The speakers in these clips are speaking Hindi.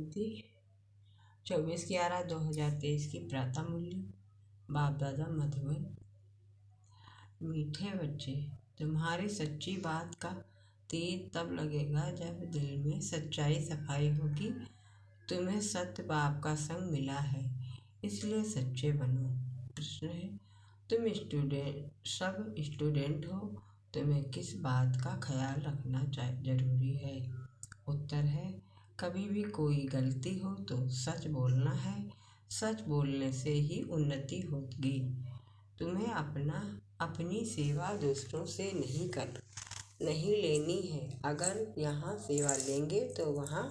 जयंती 24/11/2023 की प्रातः मूल्य। बाप दादा मधुबन। मीठे बच्चे, तुम्हारी सच्ची बात का तीर तब लगेगा जब दिल में सच्चाई सफाई होगी। तुम्हें सत्य बाप का संग मिला है, इसलिए सच्चे बनो। प्रश्न है, तुम सब स्टूडेंट हो, तुम्हें किस बात का ख्याल रखना जरूरी है? उत्तर है, कभी भी कोई गलती हो तो सच बोलना है। सच बोलने से ही उन्नति होगी। तुम्हें अपनी सेवा दूसरों से नहीं लेनी है। अगर यहाँ सेवा लेंगे तो वहाँ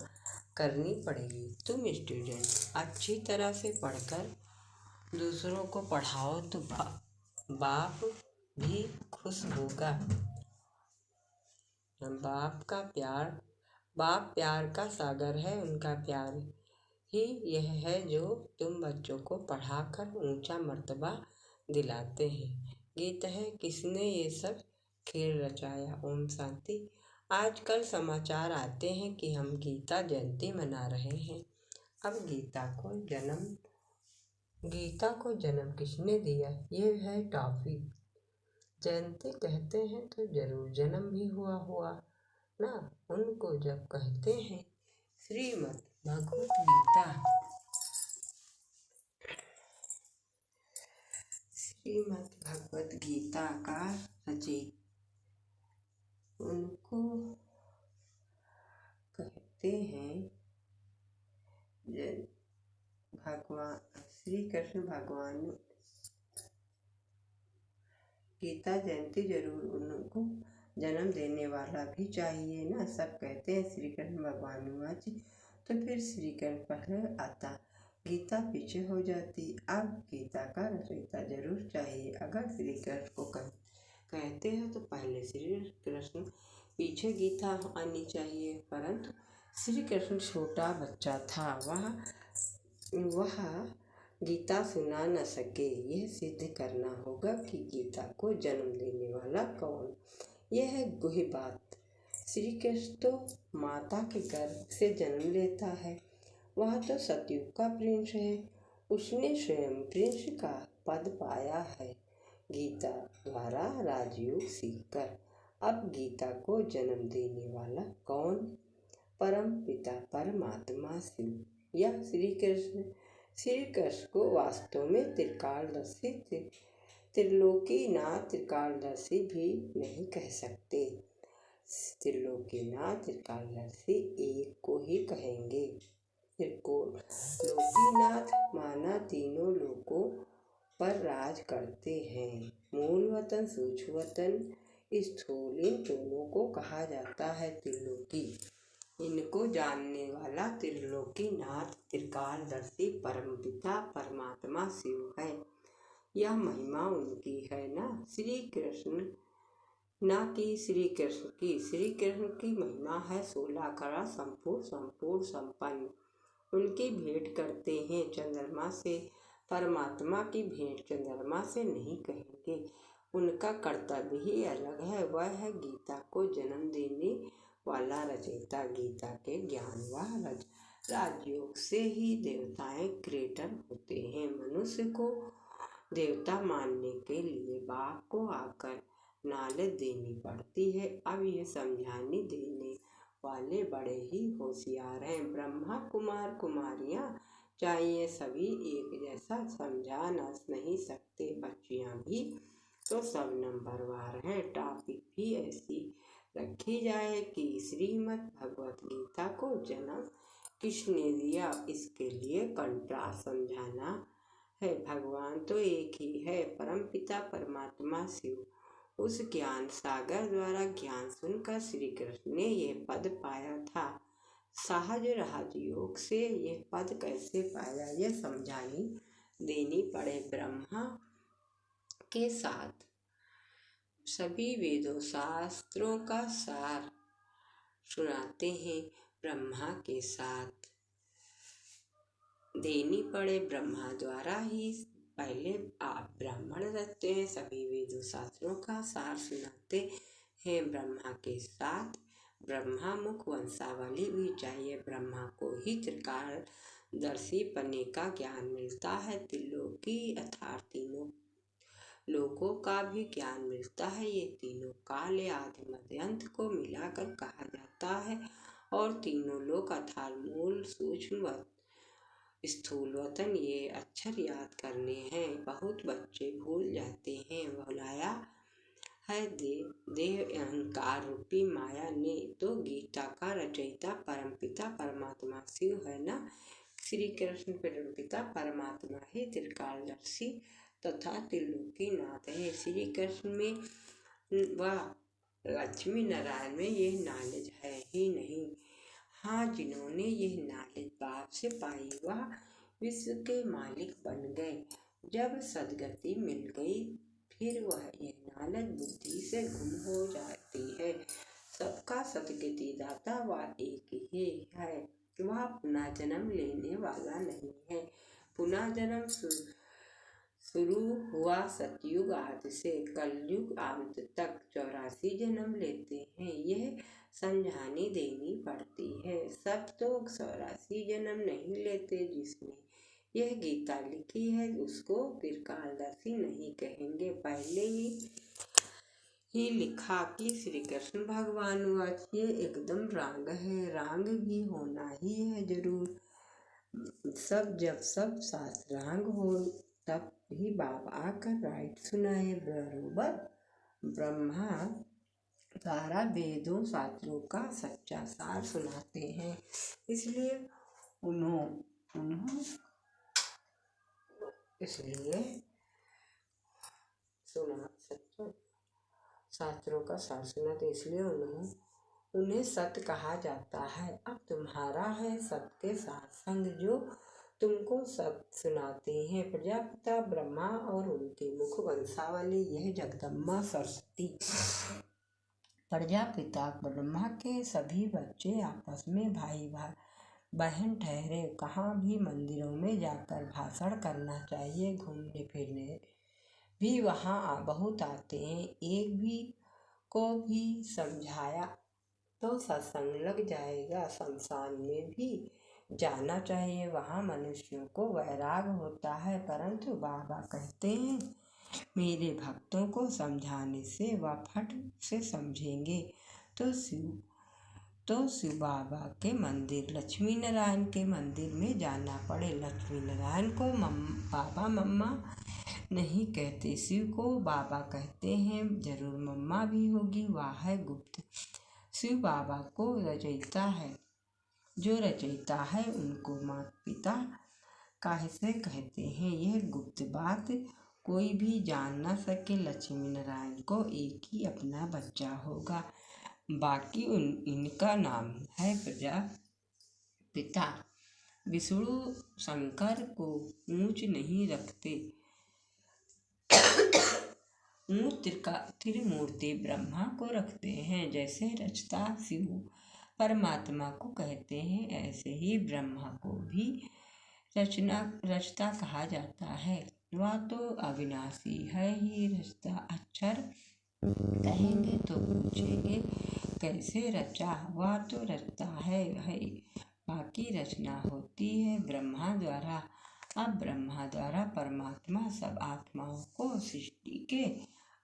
करनी पड़ेगी। तुम स्टूडेंट अच्छी तरह से पढ़कर दूसरों को पढ़ाओ तो बाप भी खुश होगा। बाप प्यार का सागर है, उनका प्यार ही यह है जो तुम बच्चों को पढ़ाकर ऊंचा मर्तबा दिलाते हैं। गीत है, किसने ये सब खेल रचाया? ओम शांति। आजकल समाचार आते हैं कि हम गीता जयंती मना रहे हैं। अब गीता को जन्म किसने दिया? ये है टॉपिक। जयंती कहते हैं तो जरूर जन्म भी हुआ ना। उनको जब कहते हैं श्रीमद् भगवत गीता का रचयिता, उनको कहते हैं भगवान श्री कृष्ण भगवान। गीता जयंती जरूर उनको जन्म देने वाला भी चाहिए ना। सब कहते हैं श्री कृष्ण भगवान हुआ, तो फिर श्री कृष्ण पहले आता, गीता पीछे हो जाती। अब गीता का रचयिता जरूर चाहिए। अगर श्री कृष्ण को कहते हैं तो पहले श्री कृष्ण, पीछे गीता आनी चाहिए। परंतु श्री कृष्ण छोटा बच्चा था, वह गीता सुना न सके। यह सिद्ध करना होगा कि गीता को जन्म देने वाला कौन। यह है गुही बात। श्री कृष्ण तो माता के गर्भ से जन्म लेता है। वह तो सतयुग का प्रिंस है। उसने स्वयं प्रिंस का पद पाया है गीता द्वारा राजयोग सीखकर। अब गीता को जन्म देने वाला कौन? परम पिता परमात्मा शिव या श्री कृष्ण। श्री कृष्ण को वास्तव में त्रिकालदर्शी, त्रिलोकीनाथ त्रिकालदर्शी भी नहीं कह सकते। त्रिलोकीनाथ त्रिकालदर्शी एक को ही कहेंगे। लोकीनाथ माना तीनों लोकों पर राज करते हैं। मूल वतन, सूक्ष्म वतन, स्थूल, इन दोनों को कहा जाता है त्रिलोकी। इनको जानने वाला त्रिलोकीनाथ त्रिकालदर्शी परमपिता परमात्मा शिव है। यह महिमा उनकी है ना श्री कृष्ण की। श्री कृष्ण की महिमा है 16 कला संपूर्ण संपन्न। उनकी भेंट करते हैं चंद्रमा से। परमात्मा की भेंट चंद्रमा से नहीं कहेंगे। उनका कर्तव्य ही अलग है। वह है गीता को जन्म देने वाला रचयिता। गीता के ज्ञान व राजयोग से ही देवताएं क्रिएटर होते हैं। मनुष्य को देवता मानने के लिए बाप को आकर नॉलेज देनी पड़ती है। अब ये समझाने देने वाले बड़े ही होशियार हैं। ब्रह्मा कुमार कुमारियाँ चाहिए सभी एक जैसा, समझा नहीं सकते। बच्चियाँ भी तो सब नंबरवार हैं। टॉपिक भी ऐसी रखी जाए कि श्रीमद् भगवत गीता को जन्म किसने दिया, इसके लिए कंट्रास्ट समझाना है। भगवान तो एक ही है, परमपिता परमात्मा शिव। उस ज्ञान सागर द्वारा ज्ञान सुनकर श्री कृष्ण ने ये पद पाया था। सहज राजयोग से ये पद कैसे पाया, यह समझानी देनी पड़े। ब्रह्मा के साथ सभी वेदों शास्त्रों का सार सुनाते हैं। ब्रह्मा के साथ देनी पड़े। ब्रह्मा द्वारा ही पहले आप ब्राह्मण रहते हैं, सभी वेदों शास्त्रों का सार सुनाते हैं। ब्रह्मा के साथ ब्रह्मा मुख वंशावली भी चाहिए। ब्रह्मा को ही त्रिकालदर्शी बनने का ज्ञान मिलता है। त्रिलोकी अर्थात तीनों लोकों का भी ज्ञान मिलता है। ये तीनों काल आदि मध्य अंत को मिलाकर कहा जाता है। और तीनों लोक अर्थात मूल सूक्ष्म स्थूल वतन ये अक्षर याद करने हैं। बहुत बच्चे भूल जाते हैं। भुलाया है देह अहंकार रूपी माया ने। तो गीता का रचयिता परमपिता परमात्मा शिव है ना। श्री कृष्ण परमपिता परमात्मा ही त्रिकालदर्शी तथा त्रिलोकी नाथ है। श्री कृष्ण में व लक्ष्मी नारायण में यह नॉलेज है ही नहीं। हाँ, जिन्होंने यह नॉलेज बाप से पाई वह विश्व के मालिक बन गए। जब सदगति मिल गई फिर वह यह नॉलेज बुद्धि से गुम हो जाती है। सबका सदगति दाता वह एक ही है। वह पुनः जन्म लेने वाला नहीं है। पुनः जन्म शुरू हुआ सतयुग आदि से कलयुग अंत तक 84 जन्म लेते हैं। यह समझानी देनी पड़ती है। सब तो 84 जन्म नहीं लेते। जिसने यह गीता लिखी है उसको त्रिकालदर्शी नहीं कहेंगे। पहले ही लिखा कि श्री कृष्ण भगवान वाच ये एकदम रांग है। रांग भी होना ही है जरूर। जब सब शास्त्रांग हो तब ही बाप आकर राइट सुनाए। बरोबर ब्रह्मा सारा वेदों शास्त्रों का सच्चा सार सुनाते हैं। इसलिए शास्त्रों का सार सुनाते इसलिए उन्हें सत्य कहा जाता है। अब तुम्हारा है सत्य साथ संग जो तुमको सत्य सुनाते हैं। प्रजापिता ब्रह्मा और उनके मुख वंशावली यह जगदम्बा सरस्वती। प्रजापिता ब्रह्मा के सभी बच्चे आपस में भाई बहन ठहरे। कहाँ भी मंदिरों में जाकर भाषण करना चाहिए। घूमने फिरने भी वहाँ बहुत आते हैं। एक भी को भी समझाया तो सत्संग लग जाएगा। शमशान में भी जाना चाहिए। वहाँ मनुष्यों को वैराग होता है। परंतु बाबा कहते हैं मेरे भक्तों को समझाने से वह फट से समझेंगे। तो शिव बाबा के मंदिर लक्ष्मी नारायण के मंदिर में जाना पड़े। लक्ष्मी नारायण को बाबा मम्मा नहीं कहते। शिव को बाबा कहते हैं। जरूर मम्मा भी होगी। वह है गुप्त। शिव बाबा को रचयिता है। जो रचयिता है उनको माता पिता कैसे कहते हैं। यह गुप्त बात कोई भी जान न सके। लक्ष्मी नारायण को एक ही अपना बच्चा होगा। बाकी इनका नाम है प्रजापिता। विष्णु शंकर को ऊंच नहीं रखते। ऊंच त्रिमूर्ति ब्रह्मा को रखते हैं। जैसे रचता शिव परमात्मा को कहते हैं ऐसे ही ब्रह्मा को भी रचता कहा जाता है। वह तो अविनाशी है ही। रचता अक्षर कहेंगे तो पूछेंगे कैसे रचा। वह तो रचता है बाकी रचना होती है ब्रह्मा द्वारा। अब ब्रह्मा द्वारा परमात्मा सब आत्माओं को सृष्टि के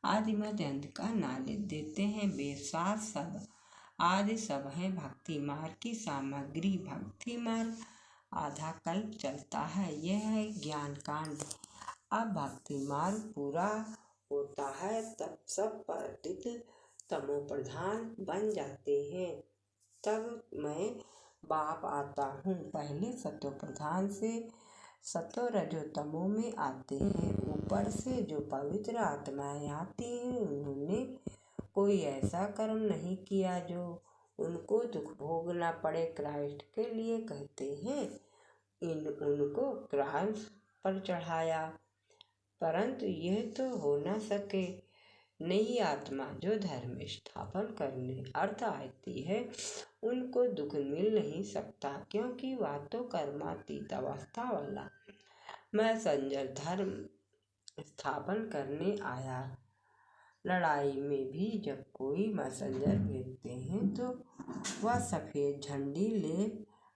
आदि मध्य अंत का नॉलेज देते हैं। वेद सब आदि सब है भक्ति मार्ग की सामग्री। भक्ति मार्ग आधा कल्प चलता है। यह है ज्ञान कांड। अब भक्ति मार्ग पूरा होता है तब सब पंडित तमो प्रधान बन जाते हैं। तब मैं बाप आता हूँ। पहले सतो प्रधान से सतो रजो तमो में आते हैं। ऊपर से जो पवित्र आत्माएं आती हैं उन्होंने कोई ऐसा कर्म नहीं किया जो उनको दुख भोगना पड़े। क्राइस्ट के लिए कहते हैं उनको क्रॉस पर चढ़ाया। परंतु यह तो हो न सके। नई आत्मा जो धर्म स्थापन करने अर्थ आती है उनको दुख मिल नहीं सकता क्योंकि वह तो कर्मातीत अवस्था वाला मैसेंजर धर्म स्थापन करने आया लड़ाई में भी जब कोई मैसेंजर भेजते हैं तो वह सफ़ेद झंडी ले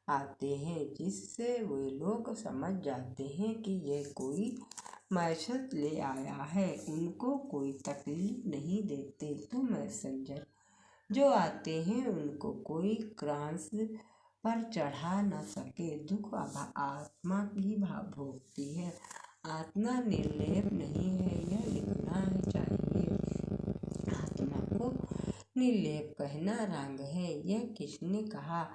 आते हैं, जिससे वे लोग समझ जाते हैं कि यह कोई मैसेज ले आया है। उनको कोई तकलीफ नहीं देते तो मैसेंजर जो आते हैं उनको कोई क्रॉस पर चढ़ा न सके। दुख आत्मा की भोगती है, आत्मा निर्लेप नहीं है, यह लिखना चाहिए। आत्मा को निर्लेप कहना रंग है, यह किसने कहा?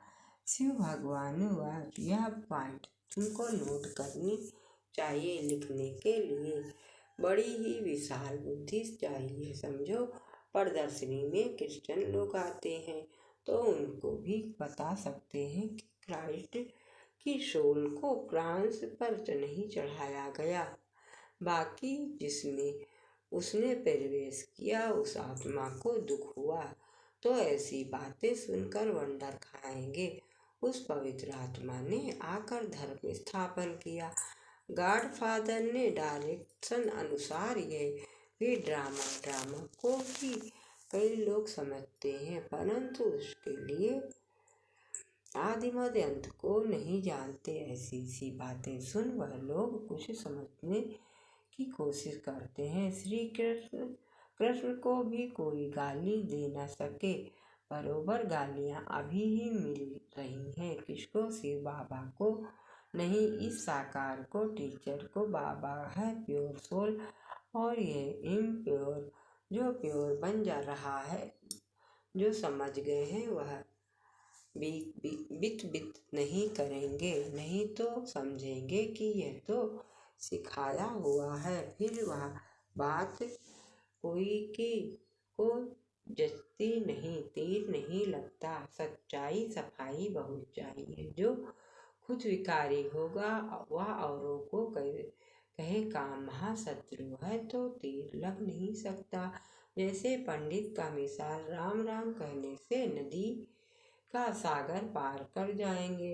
शिव भगवान वाच। यह पॉइंट तुमको नोट करनी चाहिए। लिखने के लिए बड़ी ही विशाल बुद्धि चाहिए, समझो। प्रदर्शनी में क्रिश्चियन लोग आते हैं तो उनको भी बता सकते हैं कि क्राइस्ट की सोल को क्रॉस पर नहीं चढ़ाया गया, बाकी जिसमें उसने प्रवेश किया उस आत्मा को दुख हुआ। तो ऐसी बातें सुनकर वंडर खाएंगे। उस पवित्र आत्मा ने आकर धर्म स्थापन किया। गॉडफादर ने डायरेक्शन अनुसार यह भी ड्रामा को भी कई लोग समझते हैं, परंतु उसके लिए आदि मध्य अंत को नहीं जानते। ऐसी बातें सुन वह लोग कुछ समझने की कोशिश करते हैं। श्री कृष्ण को भी कोई गाली दे न सके। बरोबर गालियाँ अभी ही मिल रही हैं। किसको? शिव बाबा को नहीं, इस साकार को, टीचर को। बाबा है प्योर सोल और ये इम्प्योर जो प्योर बन जा रहा है। जो समझ गए हैं वह बित नहीं करेंगे, नहीं तो समझेंगे कि यह तो सिखाया हुआ है। फिर वह बात कोई की को जचती नहीं, तीर नहीं लगता। सच्चाई सफाई बहुत चाहिए। जो खुद विकारी होगा वह औरों को कहे काम महाशत्रु है तो तीर लग नहीं सकता। जैसे पंडित का मिसाल राम राम कहने से नदी का सागर पार कर जाएंगे।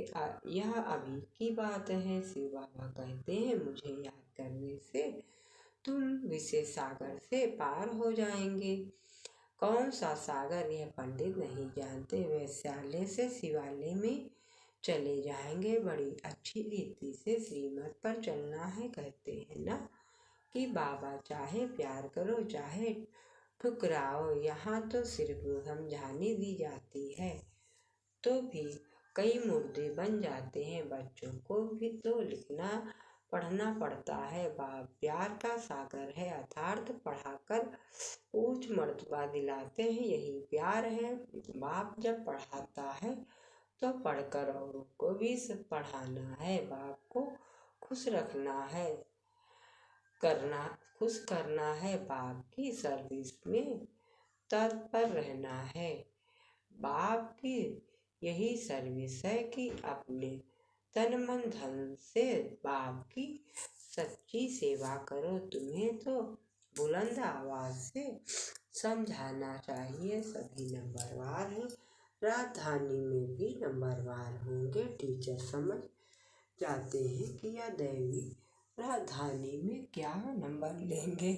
यह अभी की बात है। शिव बाबा कहते हैं मुझे याद करने से तुम विषय सागर से पार हो जाएंगे। कौन सा सागर यह पंडित नहीं जानते। वैश्यालय से शिवालय में चले जाएंगे। बड़ी अच्छी रीति से श्रीमत पर चलना है। कहते हैं ना कि बाबा चाहे प्यार करो चाहे ठुकराओ। यहाँ तो सिर्फ समझाने दी जाती है तो भी कई मुर्दे बन जाते हैं। बच्चों को भी तो लिखना पढ़ना पड़ता है। बाप प्यार का सागर है, अर्थात पढ़ाकर ऊंच मर्तबा दिलाते हैं, यही प्यार है। बाप जब पढ़ाता है तो पढ़कर औरों को भी पढ़ाना है। बाप को खुश रखना है, खुश करना है। बाप की सर्विस में तत्पर रहना है। बाप की यही सर्विस है कि अपने तन मन धन से बाप की सच्ची सेवा करो। तुम्हें तो बुलंद आवाज से समझाना चाहिए। सभी नंबरवार हैं, राजधानी में भी नंबरवार होंगे। टीचर समझ जाते हैं कि यह दैवी राजधानी में क्या नंबर लेंगे।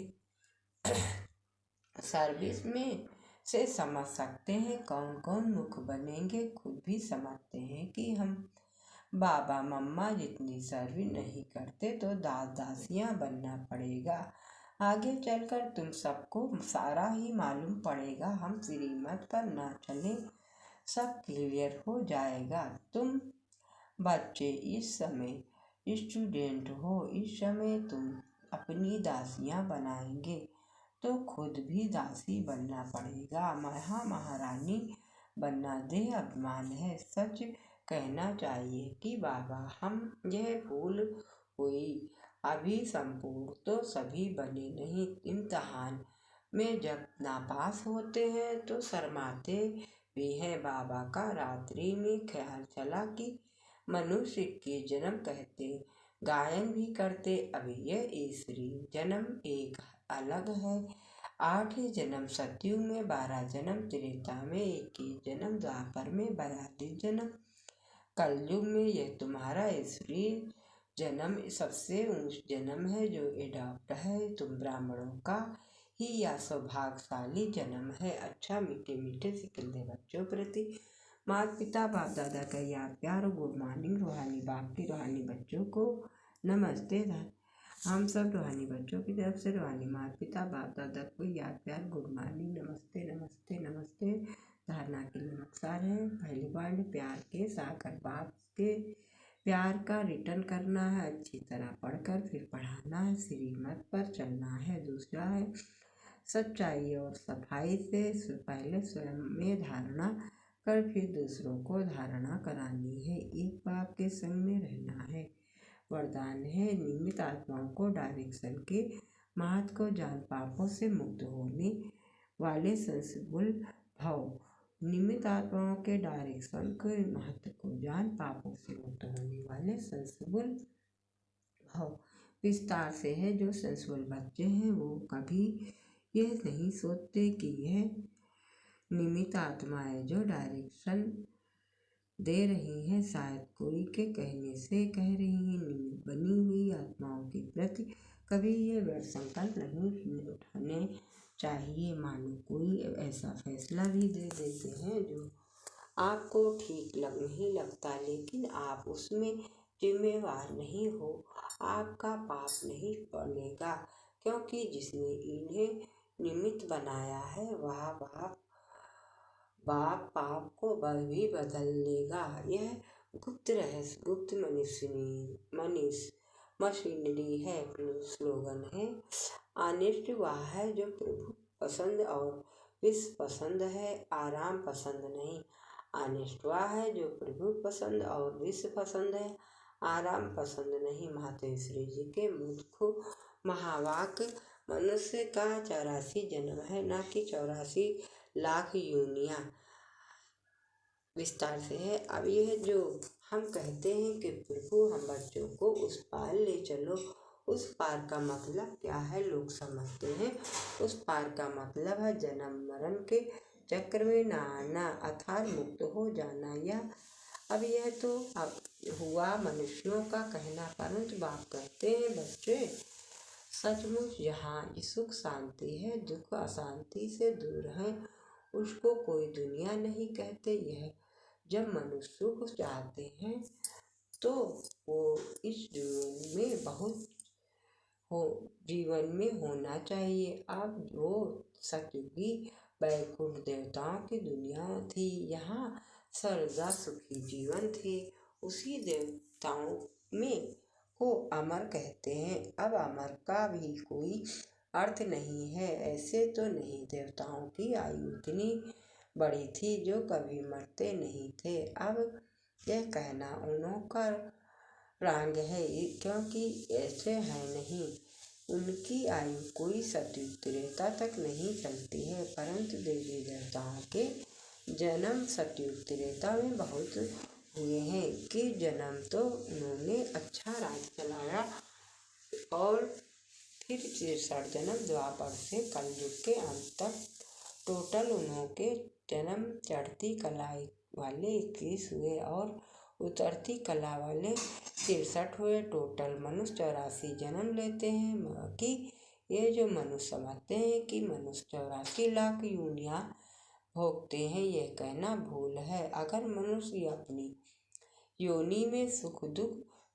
सर्विस में से समझ सकते हैं कौन कौन मुख बनेंगे। खुद भी समझते हैं कि हम बाबा मम्मा जितनी सर्विस नहीं करते तो दास दासियाँ बनना पड़ेगा। आगे चलकर तुम सबको सारा ही मालूम पड़ेगा। हम श्रीमत पर ना चले, सब क्लियर हो जाएगा। तुम बच्चे इस समय स्टूडेंट हो, इस समय तुम अपनी दासियाँ बनाएंगे तो खुद भी दासी बनना पड़ेगा। महारानी बनना देह अभिमान है। सच कहना चाहिए कि बाबा हम यह भूल हुई, अभी संपूर्ण तो सभी बने नहीं। इम्तिहान में जब नापास होते हैं तो शर्माते भी हैं। बाबा का रात्रि में ख्याल चला कि मनुष्य के जन्म कहते गायन भी करते। अभी यह ईश्वरी जन्म एक अलग है। 8 जन्म सतयुग में, 12 जन्म त्रेता में, 21 जन्म द्वापर में, 42 जन्म कलयुग में। यह तुम्हारा ईश्वरी जन्म सबसे ऊंच जन्म है जो एडॉप्ट है। तुम ब्राह्मणों का ही या सौभाग्यशाली जन्म है। अच्छा मीठे मीठे सिकंदे बच्चों प्रति माता पिता बाप दादा का याद प्यार और गुड मॉर्निंग। रूहानी बाप की रूहानी बच्चों को नमस्ते। हम सब रूहानी बच्चों की तरफ से रूहानी माता पिता बाप दादा को याद प्यार गुड मॉर्निंग, नमस्ते नमस्ते नमस्ते। धारणा के नमस्कार है। पहली पॉइंट, प्यार के सागर बाप के प्यार का रिटर्न करना है, अच्छी तरह पढ़कर फिर पढ़ाना है, श्रीमत पर चलना है। दूसरा है सच्चाई और सफाई से पहले स्वयं में धारणा कर फिर दूसरों को धारणा करानी है। एक बाप के संग में रहना है। वरदान है निमित्त आत्माओं को डायरेक्शन के महत्व को जान, पापों से मुक्त होने वाले सेंसिबल भाव। निमित्त आत्माओं के डायरेक्शन के महत्व को जान, पापों से मुक्त होने वाले सेंसिबल भाव। विस्तार से है जो सेंसिबल बच्चे हैं वो कभी यह नहीं सोचते कि यह निमित्त आत्माएं जो डायरेक्शन दे रही हैं शायद कोई के कहने से कह रही हैं। निमित्त बनी हुई आत्माओं के प्रति कभी ये व्यर्थ संकल्प नहीं उठाने चाहिए। मानो कोई ऐसा फैसला भी दे देते हैं जो आपको ठीक नहीं लगता, लेकिन आप उसमें जिम्मेवार नहीं हो। आपका पाप नहीं पड़ेगा, क्योंकि जिसने इन्हें निमित्त बनाया है वह बाप पाप को भी बदल लेगा। यह गुप्त रहस्य, गुप्त मशीनरी है। स्लोगन है ऑनेस्ट वह है जो प्रभु पसंद और विश्व पसंद है, आराम पसंद नहीं। ऑनेस्ट वह है जो प्रभु पसंद और विश्व पसंद है, आराम पसंद नहीं। मातेश्वरी जी के मुख महावाक्य मनुष्य का 84 जन्म है, न कि 84 लाख योनियाँ। विस्तार से है। अब यह जो हम कहते हैं कि प्रभु हम बच्चों को उस पार ले चलो, उस पार का मतलब क्या है? लोग समझते हैं उस पार का मतलब है जन्म मरण के चक्र में ना आना अर्थात मुक्त हो जाना। या अब यह तो अब हुआ मनुष्यों का कहना, परंतु बाप कहते हैं बच्चे सचमुच जहाँ सुख शांति है, दुख अशांति से दूर है, उसको कोई दुनिया नहीं कहते। यह जब मनुष्य सुख चाहते हैं तो वो इस जीवन में होना चाहिए। अब वो सतयुगी वैकुंठ देवताओं की दुनिया थी, यहाँ सर्वदा सुखी जीवन थे। उसी देवताओं में को अमर कहते हैं। अब अमर का भी कोई अर्थ नहीं है। ऐसे तो नहीं, देवताओं की आयु इतनी बड़ी थी जो कभी मरते नहीं थे। अब यह कहना उन्हों का रंग है, क्योंकि ऐसे है नहीं। उनकी आयु कोई सतयुग त्रेता तक नहीं चलती है, परंतु देवी देवताओं के जन्म सतयुग त्रेता में बहुत हुए हैं कि जन्म तो उन्होंने अच्छा राज चलाया और फिर 63 जन्म द्वापर से कलयुग के अंत तक टोटल उन्हों के जन्म चढ़ती कला वाले 21 हुए और उतरती कला वाले 63 हुए। टोटल मनुष्य 84 जन्म लेते हैं। बाकी ये जो मनुष्य समझते हैं कि मनुष्य 84 लाख योनियाँ भोगते हैं, यह कहना भूल है। अगर मनुष्य अपनी योनि में सुख दुख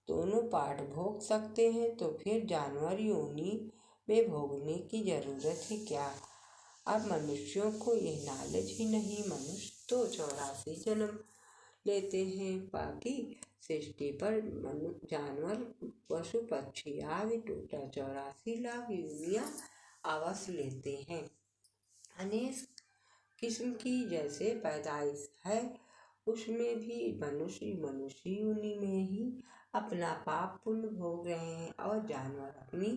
दोनों पार्ट भोग सकते हैं तो फिर जानवर योनि में भोगने की जरूरत ही क्या? अब मनुष्यों को यह नॉलेज ही नहीं। मनुष्य तो 84 जन्म लेते हैं, बाकी सृष्टि पर जानवर पशु पक्षी आदि टोटल 84 लाख योनियाँ अवश्य लेते हैं। अनेक किस्म की जैसे पैदाइश है, उसमें भी मनुष्य योनि में ही अपना पाप पुण्य भोग रहे हैं और जानवर अपनी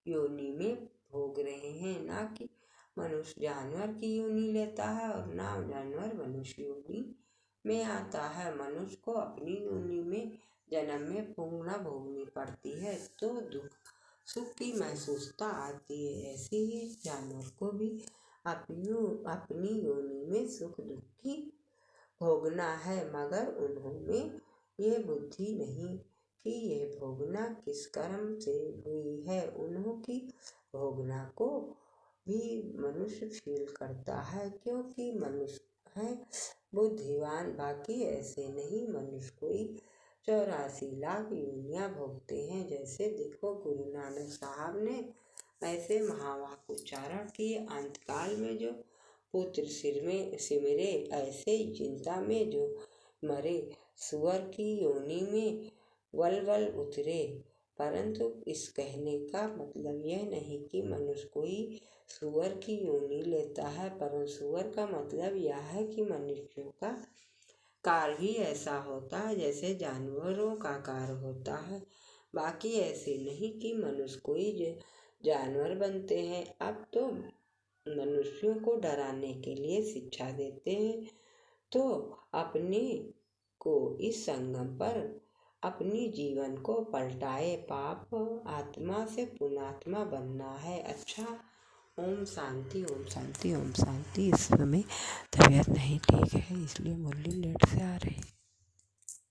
योनि में भोग रहे हैं। ना कि मनुष्य जानवर की योनि लेता है और ना जानवर मनुष्य योनि में आता है। मनुष्य को अपनी योनि में जन्म में पुण्य भोगनी पड़ती है तो दुख सुख की महसूसता आती है। ऐसे ही जानवर को भी अपनी योनि में सुख दुख की भोगना है, मगर उन्होंने ये बुद्धि नहीं कि यह भोगना किस कर्म से हुई है। उन्हों की भोगना को भी मनुष्य फील करता है, क्योंकि मनुष्य है बुद्धिमान, बाकी ऐसे नहीं। मनुष्य कोई 84 लाख योनियाँ भोगते हैं। जैसे देखो गुरु नानक साहब ने ऐसे महावाक्य उच्चारण किए, अंतकाल में जो पुत्र सिर में सिमरे, ऐसे ही चिंता में जो मरे, सुअर की योनि में वल उतरे। परंतु इस कहने का मतलब यह नहीं कि मनुष्य कोई सुअर की योनि लेता है, परंतु सुअर का मतलब यह है कि मनुष्यों का कार्य भी ऐसा होता है जैसे जानवरों का कार्य होता है। बाकी ऐसे नहीं कि मनुष्य कोई जानवर बनते हैं। अब तो मनुष्यों को डराने के लिए शिक्षा देते हैं, तो अपने को इस संगम पर अपनी जीवन को पलटाए, पाप आत्मा से पुण्यात्मा बनना है। अच्छा, ओम शांति, ओम शांति, ओम शांति। इस समय तबीयत नहीं ठीक है, इसलिए मुरली लेट से आ रही।